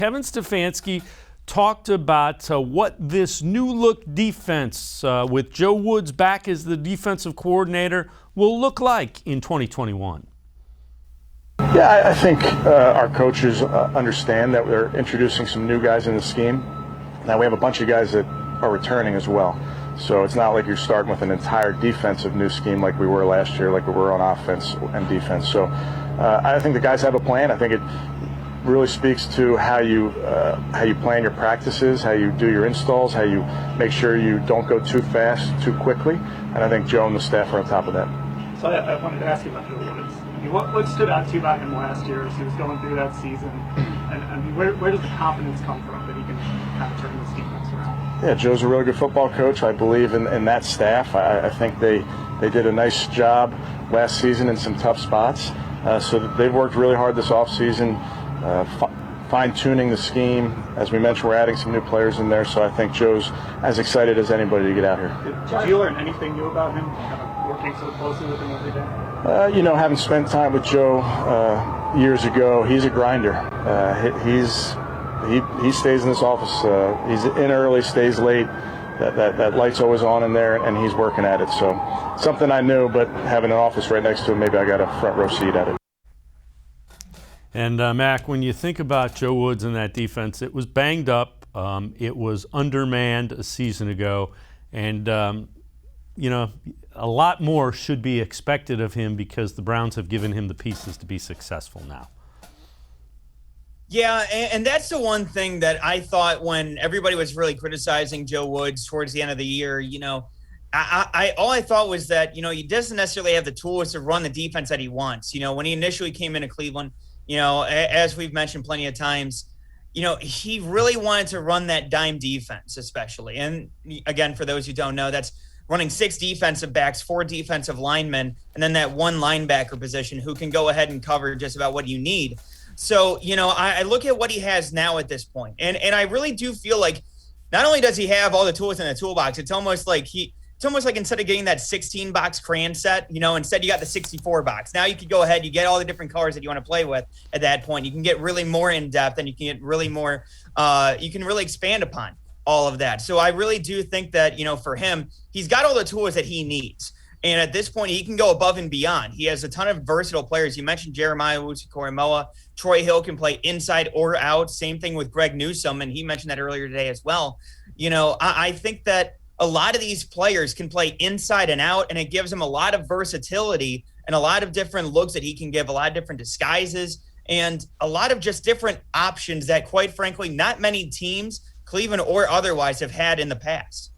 Kevin Stefanski talked about what this new look defense with Joe Woods back as the defensive coordinator will look like in 2021. Yeah, I think our coaches understand that we're introducing some new guys in the scheme. Now we have a bunch of guys that are returning as well. So it's not like you're starting with an entire defensive new scheme like we were last year, like we were on offense and defense. So I think the guys have a plan. I think it really speaks to how you plan your practices, how you do your installs, how you make sure you don't go too fast, too quickly. And I think Joe and the staff are on top of that. So I wanted to ask you about Joe Woods. I mean, what stood out to you about him last year as he was going through that season? And I mean, where does the confidence come from that he can kind of turn this defense around? Yeah, Joe's a really good football coach. I believe in that staff. I think they did a nice job last season in some tough spots. So they've worked really hard this offseason, fine-tuning the scheme. As we mentioned, we're adding some new players in there, so I think Joe's as excited as anybody to get out here. Did you learn anything new about him, kind of working so closely with him every day? Having spent time with Joe years ago, he's a grinder. He stays in this office. He's in early, stays late. That light's always on in there, and he's working at it. So something I knew, but having an office right next to him, maybe I got a front row seat at it. And Mac, when you think about Joe Woods and that defense, it was banged up. It was undermanned a season ago, and a lot more should be expected of him because the Browns have given him the pieces to be successful now. Yeah, and that's the one thing that I thought when everybody was really criticizing Joe Woods towards the end of the year, all I thought was that, he doesn't necessarily have the tools to run the defense that he wants. When he initially came into Cleveland, as we've mentioned plenty of times, he really wanted to run that dime defense, especially. And again, for those who don't know, that's running 6 defensive backs, 4 defensive linemen, and then that 1 linebacker position who can go ahead and cover just about what you need. So, I look at what he has now at this point, and I really do feel like not only does he have all the tools in the toolbox, it's almost like instead of getting that 16-box crayon set, instead you got the 64 box. Now you can go ahead, you get all the different colors that you want to play with at that point. You can get really more in depth, and you can get really more, you can really expand upon all of that. So I really do think that, for him, he's got all the tools that he needs. And at this point, he can go above and beyond. He has a ton of versatile players. You mentioned Jeremiah Owusu-Koramoah. Troy Hill can play inside or out. Same thing with Greg Newsome, and he mentioned that earlier today as well. I think that a lot of these players can play inside and out, and it gives him a lot of versatility and a lot of different looks that he can give, a lot of different disguises, and a lot of just different options that, quite frankly, not many teams, Cleveland or otherwise, have had in the past.